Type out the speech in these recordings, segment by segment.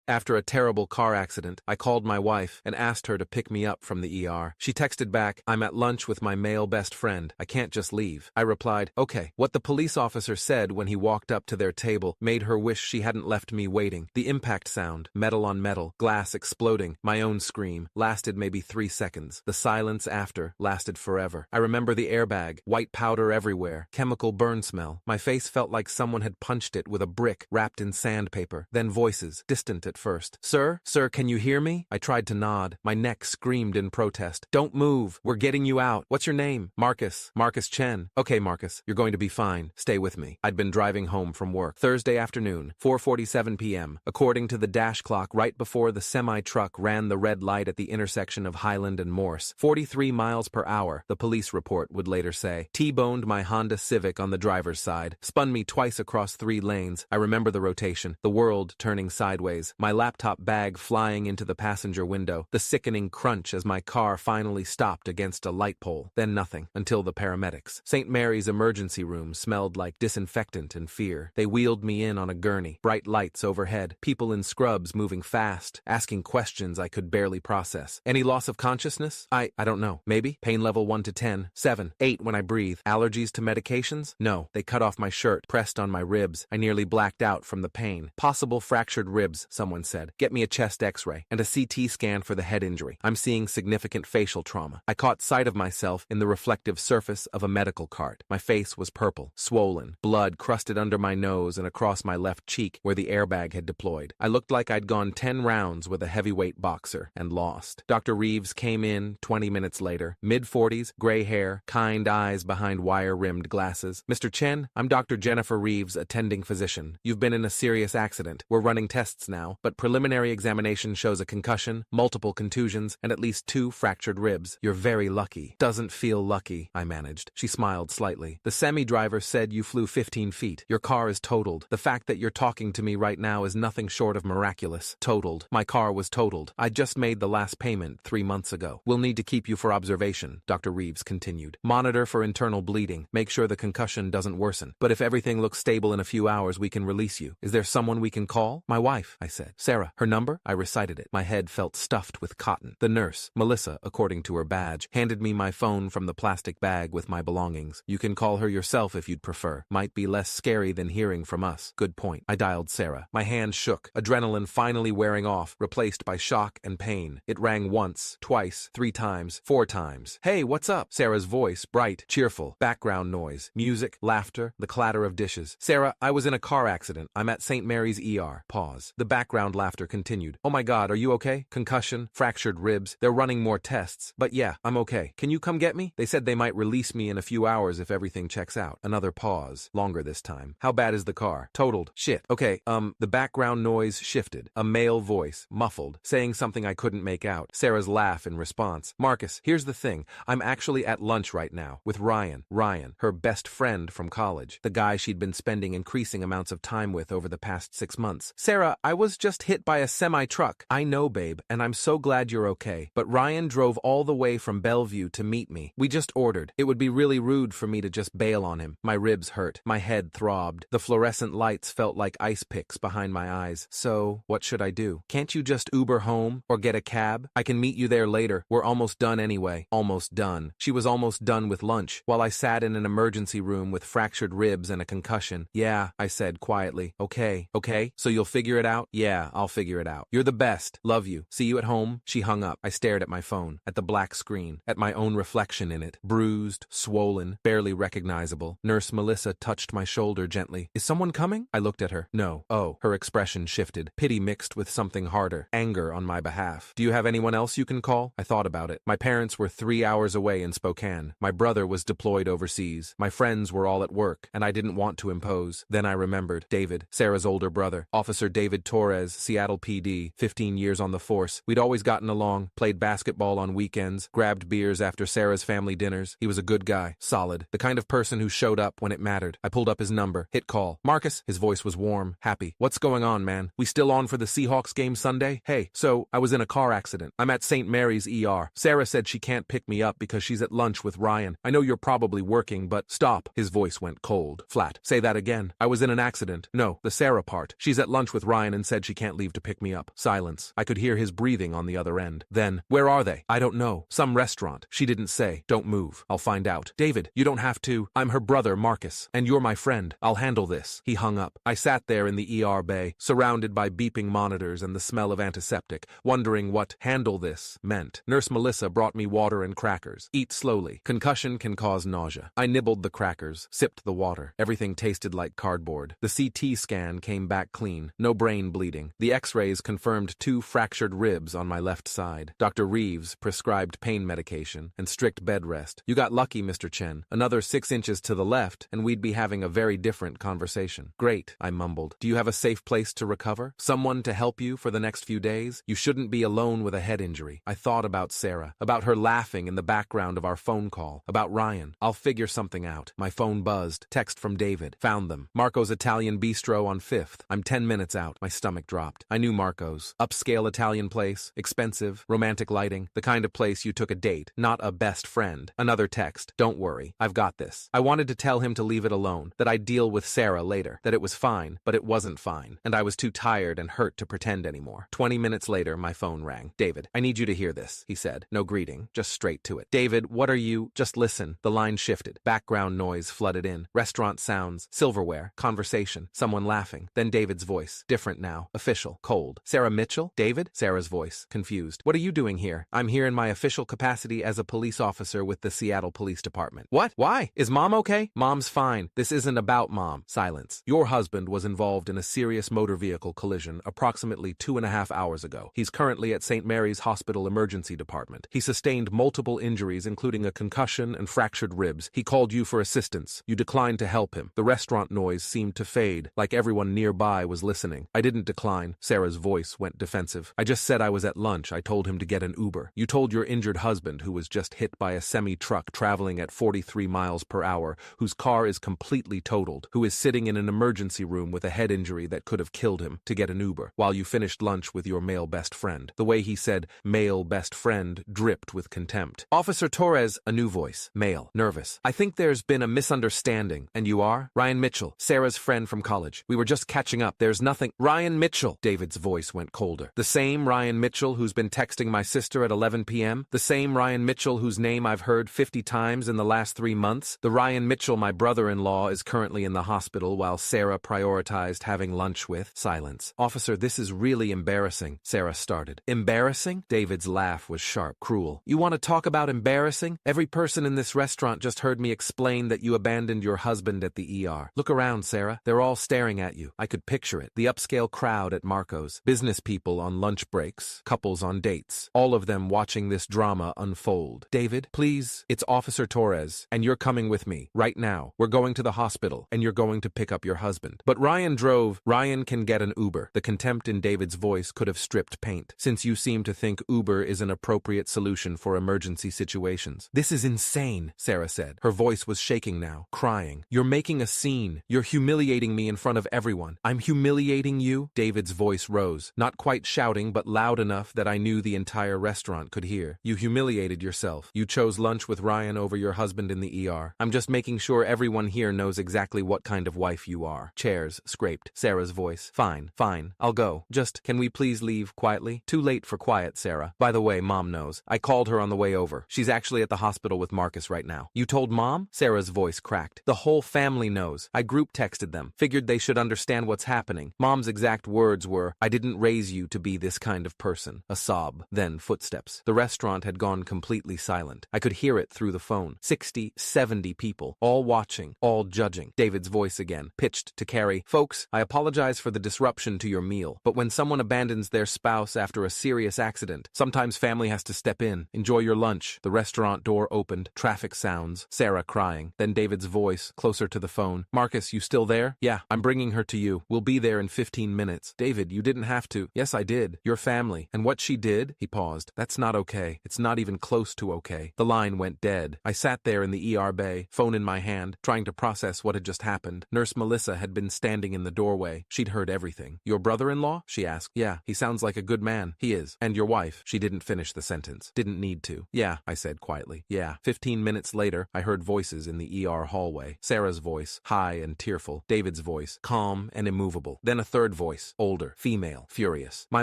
After a terrible car accident, I called my wife and asked her to pick me up from the ER. She texted back, "I'm at lunch with my male best friend. I can't just leave." I replied, "Okay." What the police officer said when he walked up to their table made her wish she hadn't left me waiting. The impact sound, metal on metal, glass exploding, my own scream, lasted maybe 3 seconds. The silence after lasted forever. I remember the airbag, white powder everywhere, chemical burn smell. My face felt like someone had punched it with a brick wrapped in sandpaper. Then voices, distant at first. "Sir? Sir, can you hear me?" I tried to nod. My neck screamed in protest. "Don't move. We're getting you out. What's your name?" "Marcus. Marcus Chen." "Okay, Marcus. You're going to be fine. Stay with me." I'd been driving home from work. Thursday afternoon, 4:47 p.m. According to the dash clock, right before the semi-truck ran the red light at the intersection of Highland and Morse. 43 miles per hour, the police report would later say. T-boned my Honda Civic on the driver's side. Spun me twice across 3 lanes. I remember the rotation. The world turning sideways. My laptop bag flying into the passenger window. The sickening crunch as my car finally stopped against a light pole. Then nothing, until the paramedics. St. Mary's emergency room smelled like disinfectant and fear. They wheeled me in on a gurney. Bright lights overhead. People in scrubs moving fast, asking questions I could barely process. Any loss of consciousness? I don't know. Maybe? Pain level 1 to 10. 7. 8 when I breathe. Allergies to medications? No. They cut off my shirt, pressed on my ribs. I nearly blacked out from the pain. Possible fractured ribs, someone said. Get me a chest x-ray and a CT scan for the head injury. I'm seeing significant facial trauma. I caught sight of myself in the reflective surface of a medical cart. My face was purple, swollen, blood crusted under my nose and across my left cheek where the airbag had deployed. I looked like I'd gone 10 rounds with a heavyweight boxer and lost. Dr. Reeves came in 20 minutes later. Mid-40s, gray hair, kind eyes behind wire-rimmed glasses. "Mr. Chen, I'm Dr. Jennifer Reeves, attending physician. You've been in a serious accident. We're running tests now, but preliminary examination shows a concussion, multiple contusions, and at least 2 fractured ribs. You're very lucky." "Doesn't feel lucky," I managed. She smiled slightly. "The semi-driver said you flew 15 feet. Your car is totaled. The fact that you're talking to me right now is nothing short of miraculous." "Totaled. My car was totaled. I just made the last payment 3 months ago. We'll need to keep you for observation," Dr. Reeves continued. "Monitor for internal bleeding. Make sure the concussion doesn't worsen. But if everything looks stable in a few hours, we can release you. Is there someone we can call?" "My wife," I said. "Sarah. Her number?" I recited it. My head felt stuffed with cotton. The nurse, Melissa, according to her badge, handed me my phone from the plastic bag with my belongings. "You can call her yourself if you'd prefer. Might be less scary than hearing from us." "Good point." I dialed Sarah. My hand shook, adrenaline finally wearing off, replaced by shock and pain. It rang once, twice, 3 times, 4 times. "Hey, what's up?" Sarah's voice, bright, cheerful. Background noise, music, laughter, the clatter of dishes. "Sarah, I was in a car accident. I'm at St. Mary's ER." Pause. The background laughter continued. "Oh my God, are you okay? Concussion, fractured ribs. They're running more tests. But yeah, I'm okay. Can you come get me? They said they might release me in a few hours if everything checks out." Another pause, longer this time. "How bad is the car?" "Totaled." "Shit. Okay, the background noise shifted. A male voice, muffled, saying something I couldn't make out. Sarah's laugh in response. "Marcus, here's the thing. I'm actually at lunch right now with Ryan. Ryan, her best friend from college. The guy she'd been spending increasing amounts of time with over the past 6 months. Sarah, I was just hit by a semi-truck." "I know, babe, and I'm so glad you're okay. But Ryan drove all the way from Bellevue to meet me. We just ordered. It would be really rude for me to just bail on him." My ribs hurt. My head throbbed. The fluorescent lights felt like ice picks behind my eyes. "So, what should I do? Can't you just Uber home or get a cab? I can meet you there later. We're almost done anyway." Almost done. She was almost done with lunch, while I sat in an emergency room with fractured ribs and a concussion. "Yeah," I said quietly. Okay, so you'll figure it out?" "Yeah, I'll figure it out. You're the best. Love you. See you at home." She hung up. I stared at my phone, at the black screen, at my own reflection in it. Bruised, swollen, barely recognizable. Nurse Melissa touched my shoulder gently. "Is someone coming?" I looked at her. "No." "Oh." Her expression shifted. Pity mixed with something harder. Anger on my behalf. "Do you have anyone else you can call?" I thought about it. My parents were 3 hours away in Spokane. My brother was deployed overseas. My friends were all at work, and I didn't want to impose. Then I remembered. David, Sarah's older brother. Officer David Torres, Seattle PD, 15 years on the force. We'd always gotten along, played basketball on weekends, grabbed beers after Sarah's family dinners. He was a good guy. Solid. The kind of person who showed up when it mattered. I pulled up his number. Hit call. "Marcus." His voice was warm, happy. "What's going on, man? We still on for the Seahawks game Sunday? Hey, so, I was in a car accident. I'm at St. Mary's ER. Sarah said she can't pick me up because she's at lunch with Ryan. I know you're probably working, but..." "Stop." His voice went cold, flat. "Say that again." "I was in an accident." "No, the Sarah part. She's at lunch with Ryan and said she can't leave to pick me up. Silence. I could hear his breathing on the other end. Then, where are they? I don't know. Some restaurant. She didn't say. Don't move. I'll find out. David, you don't have to. I'm her brother, Marcus. And you're my friend. I'll handle this. He hung up. I sat there in the ER bay, surrounded by beeping monitors and the smell of antiseptic, wondering what handle this meant. Nurse Melissa brought me water and crackers. Eat slowly. Concussion can cause nausea. I nibbled the crackers, sipped the water. Everything tasted like cardboard. The CT scan came back clean. No brain bleeding. The x-rays confirmed 2 fractured ribs on my left side. Dr. Reeves prescribed pain medication and strict bed rest. You got lucky, Mr. Chen. Another 6 inches to the left, and we'd be having a very different conversation. Great, I mumbled. Do you have a safe place to recover? Someone to help you for the next few days? You shouldn't be alone with a head injury. I thought about Sarah, about her laughing in the background of our phone call, about Ryan. I'll figure something out. My phone buzzed. Text from David. Found them. Marco's Italian Bistro on 5th. I'm 10 minutes out. My stomach dropped. I knew Marco's. Upscale Italian place. Expensive. Romantic lighting. The kind of place you took a date, not a best friend. Another text. Don't worry. I've got this. I wanted to tell him to leave it alone, that I'd deal with Sarah later, that it was fine, but it wasn't fine, and I was too tired and hurt to pretend anymore. 20 minutes later, my phone rang. David, I need you to hear this, he said. No greeting, just straight to it. David, what are you? Just listen. The line shifted. Background noise flooded in. Restaurant sounds, silverware, conversation, someone laughing. Then David's voice. Different now. Official. Cold. Sarah Mitchell? David? Sarah's voice. Confused. What are you doing here? I'm here in my official capacity as a police officer with the Seattle Police Department. What? Why? Is Mom okay? Mom's fine. This isn't about Mom. Silence. Your husband was involved in a serious motor vehicle collision approximately 2.5 hours ago. He's currently at St. Mary's Hospital Emergency Department. He sustained multiple injuries, including a concussion and fractured ribs. He called you for assistance. You declined to help him. The restaurant noise seemed to fade, like everyone nearby was listening. I didn't decline. Sarah's voice went defensive. I just said I was at lunch. I told him to get an Uber. You told your injured husband, who was just hit by a semi-truck traveling at 43 miles per hour, whose car is completely totaled, who is sitting in an emergency room with a head injury that could have killed him, to get an Uber, while you finished lunch with your male best friend. The way he said male best friend dripped with contempt. Officer Torres, a new voice. Male. Nervous. I think there's been a misunderstanding. And you are? Ryan Mitchell, Sarah's friend from college. We were just catching up. There's nothing. Ryan Mitchell. David's voice went colder. The same Ryan Mitchell who's been texting my sister at 11 p.m.? The same Ryan Mitchell whose name I've heard 50 times in the last 3 months? The Ryan Mitchell my brother-in-law is currently in the hospital while Sarah prioritized having lunch with. Silence. Officer, this is really embarrassing, Sarah started. Embarrassing? David's laugh was sharp, cruel. You want to talk about embarrassing? Every person in this restaurant just heard me explain that you abandoned your husband at the ER. Look around, Sarah. They're all staring at you. I could picture it. The upscale crowd at Marco's. Business people on lunch breaks. Couples on dates. All of them watching this drama unfold. David, please. It's Officer Torres, and you're coming with me. Right now. We're going to the hospital, and you're going to pick up your husband. But Ryan drove. Ryan can get an Uber. The contempt in David's voice could have stripped paint, since you seem to think Uber is an appropriate solution for emergency situations. This is insane, Sarah said. Her voice was shaking now, crying. You're making a scene. You're humiliating me in front of everyone. I'm humiliating you? David's voice rose, not quite shouting, but loud enough that I knew the entire restaurant could hear. You humiliated yourself. You chose lunch with Ryan over your husband in the ER. I'm just making sure everyone here knows exactly what kind of wife you are. Chairs scraped. Sarah's voice. Fine, fine. I'll go. Just, can we please leave quietly? Too late for quiet, Sarah. By the way, Mom knows. I called her on the way over. She's actually at the hospital with Marcus right now. You told Mom? Sarah's voice cracked. The whole family knows. I group texted them. Figured they should understand what's happening. Mom's exact words were, I didn't raise you to be this kind of person. A sob. Then footsteps. The restaurant had gone completely silent. I could hear it through the phone. 60, 70 people. All watching. All judging. David's voice again. Pitched to Carrie. Folks, I apologize for the disruption to your meal. But when someone abandons their spouse after a serious accident, sometimes family has to step in. Enjoy your lunch. The restaurant door opened. Traffic sounds. Sarah crying. Then David's voice, closer to the phone. Marcus, you still there? Yeah, I'm bringing her to you. We'll be there in 15 minutes. David, you didn't have to. Yes, I did. Your family. And what she did? He paused. That's not okay. It's not even close to okay. The line went dead. I sat there in the ER bay, phone in my hand, trying to process what had just happened. Nurse Melissa had been standing in the doorway. She'd heard everything. Your brother-in-law? She asked. Yeah, he sounds like a good man. He is. And your wife? She didn't finish the sentence. Didn't need to. Yeah, I said quietly. Yeah. 15 minutes later, I heard voices in the ER hallway. Sarah's voice, high and tearful. David's voice, calm and immovable. Then a third voice, older. older, female, furious. My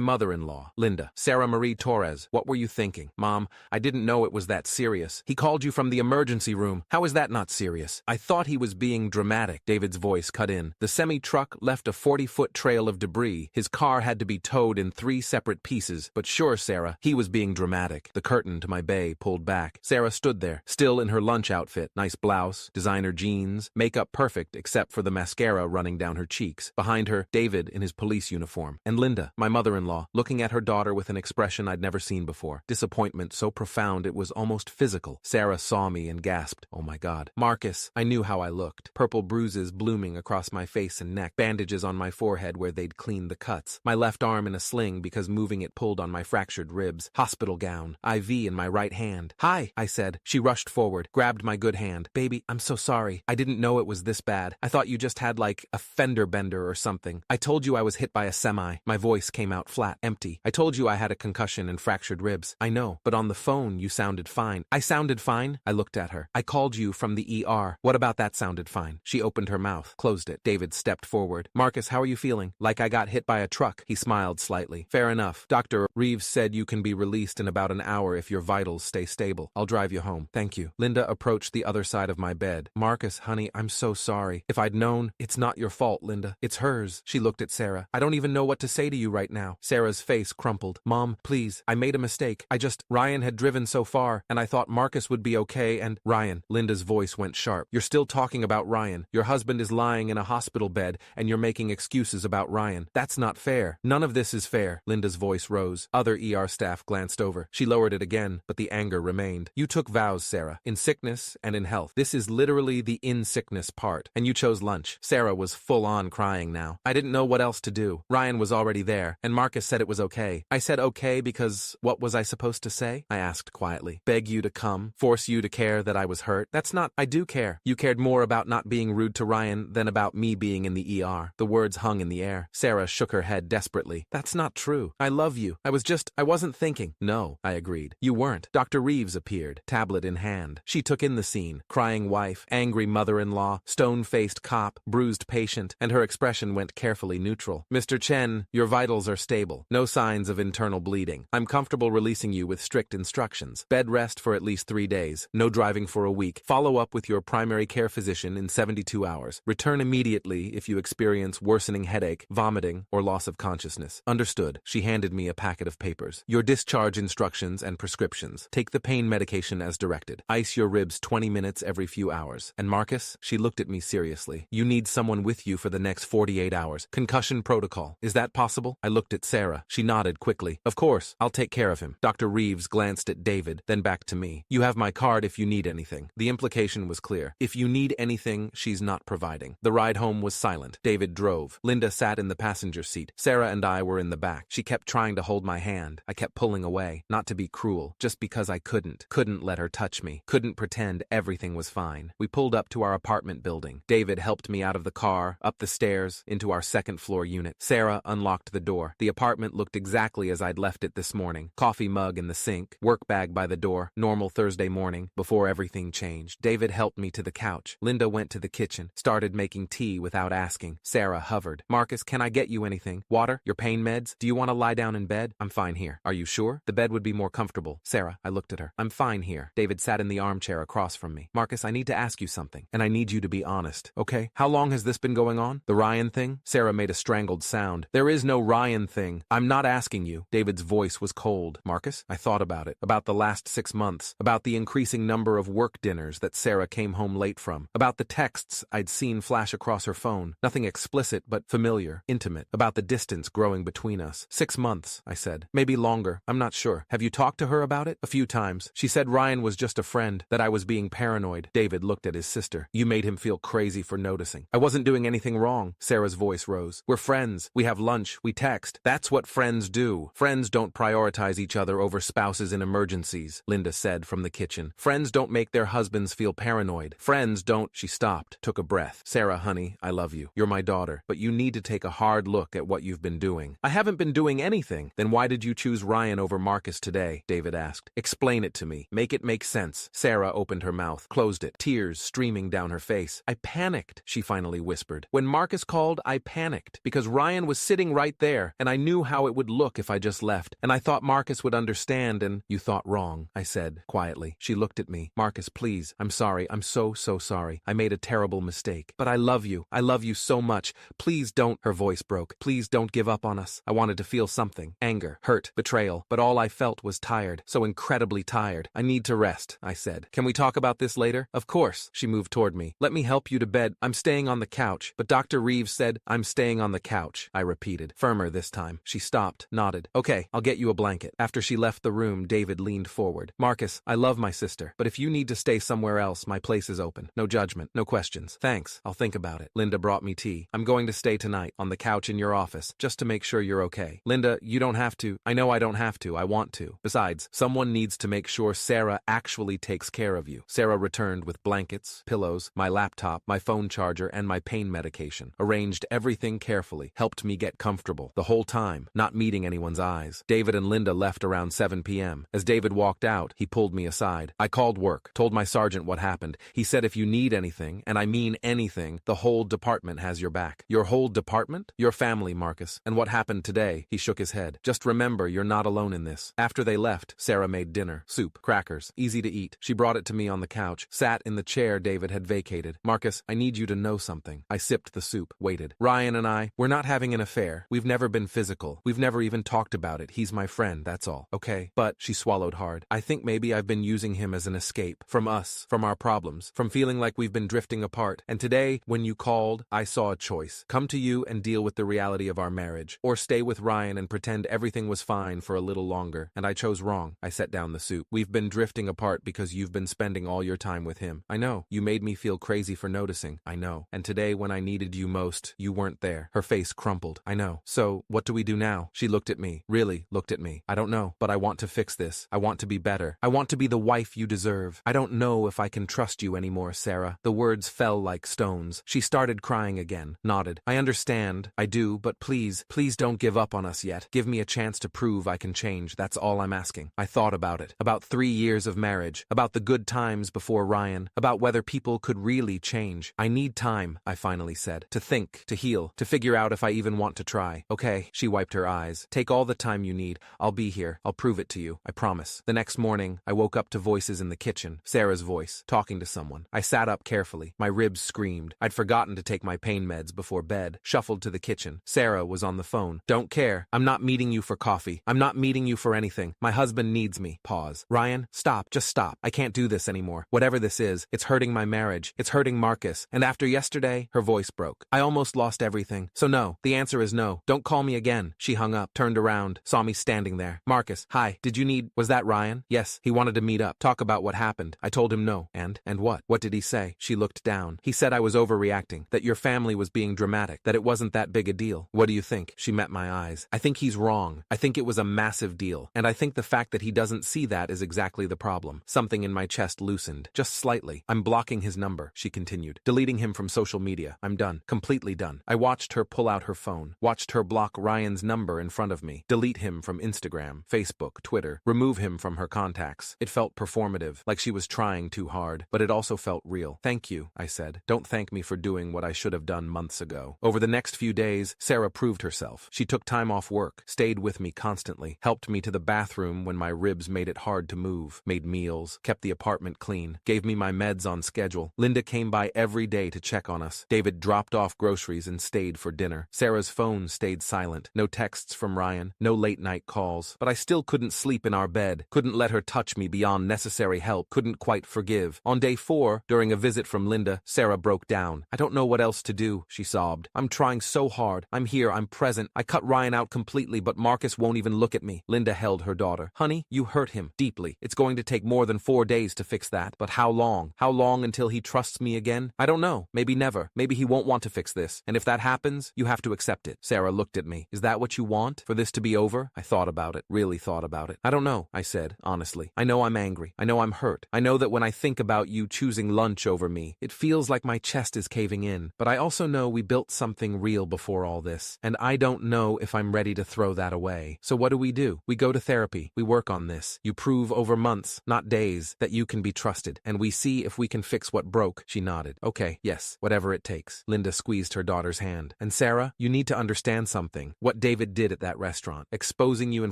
mother-in-law, Linda. Sarah Marie Torres, what were you thinking? Mom, I didn't know it was that serious. He called you from the emergency room. How is that not serious? I thought he was being dramatic. David's voice cut in. The semi-truck left a 40-foot trail of debris. His car had to be towed in 3 separate pieces. But sure, Sarah, he was being dramatic. The curtain to my bay pulled back. Sarah stood there, still in her lunch outfit. Nice blouse, designer jeans, makeup perfect except for the mascara running down her cheeks. Behind her, David in his police uniform. And Linda, my mother-in-law, looking at her daughter with an expression I'd never seen before. Disappointment so profound it was almost physical. Sarah saw me and gasped, "Oh my God." Marcus, I knew how I looked. Purple bruises blooming across my face and neck, bandages on my forehead where they'd cleaned the cuts, my left arm in a sling because moving it pulled on my fractured ribs, hospital gown, IV in my right hand. "Hi," I said. She rushed forward, grabbed my good hand. "Baby, I'm so sorry. I didn't know it was this bad. I thought you just had like a fender bender or something. I told you I was hit by a semi." My voice came out flat, empty. "I told you I had a concussion and fractured ribs. I know, but on the phone you sounded fine." "I sounded fine?" I looked at her. "I called you from the ER. What about that sounded fine?" She opened her mouth, closed it. David stepped forward. "Marcus, how are you feeling?" "Like I got hit by a truck." He smiled slightly. "Fair enough. Dr. Reeves said you can be released in about an hour if your vitals stay stable. I'll drive you home." "Thank you." Linda approached the other side of my bed. "Marcus, honey, I'm so sorry. If I'd known, it's not your fault, Linda. It's hers." She looked at Sarah. "I don't even know what to say to you right now." Sarah's face crumpled. "Mom, please, I made a mistake. Ryan had driven so far, and I thought Marcus would be okay and—" "Ryan." Linda's voice went sharp. "You're still talking about Ryan. Your husband is lying in a hospital bed, and you're making excuses about Ryan. That's not fair. None of this is fair." Linda's voice rose. Other ER staff glanced over. She lowered it again, but the anger remained. "You took vows, Sarah, in sickness and in health. This is literally the in-sickness part, and you chose lunch." Sarah was full-on crying now. "I didn't know what else to do. Ryan was already there, and Marcus said it was okay. I said okay because what was I supposed to say?" I asked quietly. "Beg you to come? Force you to care that I was hurt? That's not— I do care. You cared more about not being rude to Ryan than about me being in the ER." The words hung in the air. Sarah shook her head desperately. "That's not true. I love you. I wasn't thinking." "No," I agreed. "You weren't." Dr. Reeves appeared, tablet in hand. She took in the scene. Crying wife, angry mother-in-law, stone-faced cop, bruised patient, and her expression went carefully neutral. "Mr. Chen, your vitals are stable. No signs of internal bleeding. I'm comfortable releasing you with strict instructions. Bed rest for at least 3 days. No driving for a week. Follow up with your primary care physician in 72 hours. Return immediately if you experience worsening headache, vomiting, or loss of consciousness." "Understood." She handed me a packet of papers. "Your discharge instructions and prescriptions. Take the pain medication as directed. Ice your ribs 20 minutes every few hours. And Marcus," she looked at me seriously, "you need someone with you for the next 48 hours. Concussion protocol. Is that possible?" I looked at Sarah. She nodded quickly. "Of course, I'll take care of him." Dr. Reeves glanced at David, then back to me. "You have my card if you need anything." The implication was clear. If you need anything, she's not providing. The ride home was silent. David drove. Linda sat in the passenger seat. Sarah and I were in the back. She kept trying to hold my hand. I kept pulling away, not to be cruel, just because I couldn't let her touch me, couldn't pretend everything was fine. We pulled up to our apartment building. David helped me out of the car, up the stairs, into our second-floor unit. Sarah unlocked the door. The apartment looked exactly as I'd left it this morning. Coffee mug in the sink, work bag by the door, normal Thursday morning, before everything changed. David helped me to the couch. Linda went to the kitchen, started making tea without asking. Sarah hovered. "Marcus, can I get you anything? Water? Your pain meds? Do you want to lie down in bed?" "I'm fine here." "Are you sure? The bed would be more comfortable." "Sarah," I looked at her. "I'm fine here." David sat in the armchair across from me. "Marcus, I need to ask you something, and I need you to be honest, okay? How long has this been going on? The Ryan thing?" Sarah made a strangled sound. "There is no Ryan thing. I'm not asking you." David's voice was cold. "Marcus?" I thought about it. About the last 6 months. About the increasing number of work dinners that Sarah came home late from. About the texts I'd seen flash across her phone. Nothing explicit, but familiar, intimate. About the distance growing between us. 6 months, I said. Maybe longer. I'm not sure. Have you talked to her about it? "A few times. She said Ryan was just a friend, that I was being paranoid." David looked at his sister. "You made him feel crazy for noticing." "I wasn't doing anything wrong." Sarah's voice rose. "We're friends. We have lunch. We text. That's what friends do. Friends don't prioritize each other over spouses in emergencies," Linda said from the kitchen. "Friends don't make their husbands feel paranoid. Friends don't—" She stopped, took a breath. "Sarah, honey, I love you. You're my daughter, but you need to take a hard look at what you've been doing." "I haven't been doing anything." "Then why did you choose Ryan over Marcus today?" David asked. "Explain it to me. Make it make sense." Sarah opened her mouth, closed it, tears streaming down her face. "I panicked," she finally whispered. "When Marcus called, I panicked, because Ryan Ryan was sitting right there, and I knew how it would look if I just left, and I thought Marcus would understand and— You thought wrong, I said, quietly. She looked at me. Marcus, please, I'm sorry, I'm so sorry. I made a terrible mistake. But I love you so much. Please don't— Her voice broke. Please don't give up on us. I wanted to feel something. Anger, hurt, betrayal, but all I felt was tired. So incredibly tired. I need to rest, I said. Can we talk about this later? Of course. She moved toward me. Let me help you to bed. I'm staying on the couch. But Dr. Reeves said— I'm staying on the couch, I repeated, firmer this time. She stopped, nodded. Okay, I'll get you a blanket. After she left the room, David leaned forward. Marcus, I love my sister, but if you need to stay somewhere else, my place is open. No judgment, no questions. Thanks, I'll think about it. Linda brought me tea. I'm going to stay tonight, on the couch in your office, just to make sure you're okay. Linda, you don't have to. I know I don't have to. I want to. Besides, someone needs to make sure Sarah actually takes care of you. Sarah returned with blankets, pillows, my laptop, my phone charger, and my pain medication. Arranged everything carefully, helped me get comfortable. The whole time, not meeting anyone's eyes. David and Linda left around 7 p.m. As David walked out, he pulled me aside. I called work, told my sergeant what happened. He said if you need anything, and I mean anything, the whole department has your back. Your whole department? Your family, Marcus. And what happened today? He shook his head. Just remember, you're not alone in this. After they left, Sarah made dinner. Soup, crackers, easy to eat. She brought it to me on the couch, sat in the chair David had vacated. Marcus, I need you to know something. I sipped the soup, waited. Ryan and I, we're not having an affair. We've never been physical. We've never even talked about it. He's my friend, that's all. Okay? But, she swallowed hard, I think maybe I've been using him as an escape. From us, from our problems, from feeling like we've been drifting apart. And today, when you called, I saw a choice. Come to you and deal with the reality of our marriage. Or stay with Ryan and pretend everything was fine for a little longer. And I chose wrong. I set down the soup. We've been drifting apart because you've been spending all your time with him. I know. You made me feel crazy for noticing. I know. And today, when I needed you most, you weren't there. Her face crumpled. I know. So, what do we do now? She looked at me. Really looked at me. I don't know, but I want to fix this. I want to be better. I want to be the wife you deserve. I don't know if I can trust you anymore, Sarah. The words fell like stones. She started crying again, nodded. I understand. I do, but please don't give up on us yet. Give me a chance to prove I can change. That's all I'm asking. I thought about it. About 3 years of marriage. About the good times before Ryan. About whether people could really change. I need time, I finally said. To think, to heal, to figure out if I even want to try. Okay, she wiped her eyes. Take all the time you need. I'll be here. I'll prove it to you. I promise. The next morning, I woke up to voices in the kitchen. Sarah's voice, talking to someone. I sat up carefully. My ribs screamed. I'd forgotten to take my pain meds before bed. Shuffled to the kitchen. Sarah was on the phone. Don't care. I'm not meeting you for coffee. I'm not meeting you for anything. My husband needs me. Pause. Ryan, stop. Just stop. I can't do this anymore. Whatever this is, it's hurting my marriage. It's hurting Marcus. And after yesterday, her voice broke. I almost lost everything. So no. The answer is no. Don't call me again. She hung up, turned around, saw me standing there. Marcus, hi. Did you need— Was that Ryan? Yes. He wanted to meet up. Talk about what happened. I told him no. And what? What did he say? She looked down. He said I was overreacting. That your family was being dramatic. That it wasn't that big a deal. What do you think? She met my eyes. I think he's wrong. I think it was a massive deal. And I think the fact that he doesn't see that is exactly the problem. Something in my chest loosened. Just slightly. I'm blocking his number, she continued. Deleting him from social media. I'm done. Completely done. I watched her pull out her phone. Watched her block Ryan's number in front of me. Delete him from Instagram, Facebook, Twitter. Remove him from her contacts. It felt performative, like she was trying too hard. But it also felt real. Thank you, I said. Don't thank me for doing what I should have done months ago. Over the next few days, Sarah proved herself. She took time off work, stayed with me constantly, helped me to the bathroom when my ribs made it hard to move, made meals, kept the apartment clean, gave me my meds on schedule. Linda came by every day to check on us. David dropped off groceries and stayed for dinner. Sarah's phone stayed silent. No texts from Ryan, no late-night calls. But I still couldn't sleep in our bed, couldn't let her touch me beyond necessary help, couldn't quite forgive. On day 4, during a visit from Linda, Sarah broke down. I don't know what else to do, she sobbed. I'm trying so hard. I'm here, I'm present. I cut Ryan out completely, but Marcus won't even look at me. Linda held her daughter. Honey, you hurt him deeply. It's going to take more than 4 days to fix that. But how long? How long until he trusts me again? I don't know. Maybe never. Maybe he won't want to fix this. And if that happens, you have to accept it. Sarah looked at me. Is that what you want? For this to be over? I thought about it. Really thought about it. I don't know, I said, honestly. I know I'm angry. I know I'm hurt. I know that when I think about you choosing lunch over me, it feels like my chest is caving in. But I also know we built something real before all this. And I don't know if I'm ready to throw that away. So what do? We go to therapy. We work on this. You prove over months, not days, that you can be trusted. And we see if we can fix what broke. She nodded. Okay, yes, whatever it takes. Linda squeezed her daughter's hand. And Sarah, Sarah, you need to understand something. What David did at that restaurant, exposing you in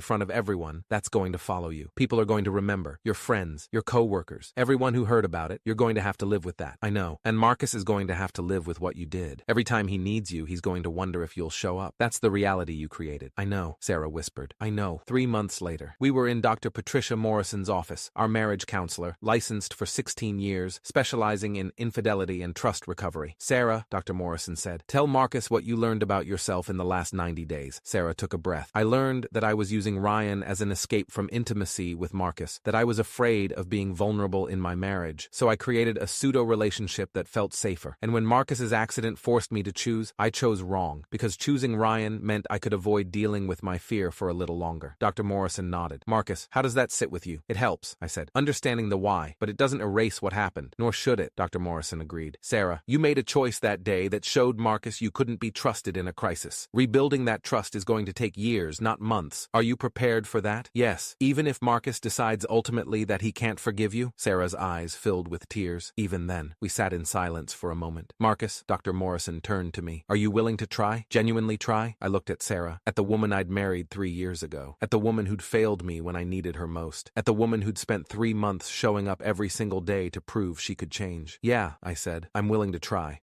front of everyone, that's going to follow you. People are going to remember. Your friends, your co-workers, everyone who heard about it, you're going to have to live with that. I know. And Marcus is going to have to live with what you did. Every time he needs you, he's going to wonder if you'll show up. That's the reality you created. I know, Sarah whispered. I know. 3 months later, we were in Dr. Patricia Morrison's office, our marriage counselor, licensed for 16 years, specializing in infidelity and trust recovery. Sarah, Dr. Morrison said, tell Marcus what you learned about yourself in the last 90 days. Sarah took a breath. I learned that I was using Ryan as an escape from intimacy with Marcus, that I was afraid of being vulnerable in my marriage, so I created a pseudo-relationship that felt safer. And when Marcus's accident forced me to choose, I chose wrong, because choosing Ryan meant I could avoid dealing with my fear for a little longer. Dr. Morrison nodded. Marcus, how does that sit with you? It helps, I said, understanding the why, but it doesn't erase what happened, nor should it, Dr. Morrison agreed. Sarah, you made a choice that day that showed Marcus you couldn't be trusted in a crisis. Rebuilding that trust is going to take years, not months. Are you prepared for that? Yes. Even if Marcus decides ultimately that he can't forgive you? Sarah's eyes filled with tears. Even then, we sat in silence for a moment. Marcus, Dr. Morrison turned to me. Are you willing to try? Genuinely try? I looked at Sarah, at the woman I'd married 3 years ago, at the woman who'd failed me when I needed her most, at the woman who'd spent 3 months showing up every single day to prove she could change. Yeah, I said, I'm willing to try.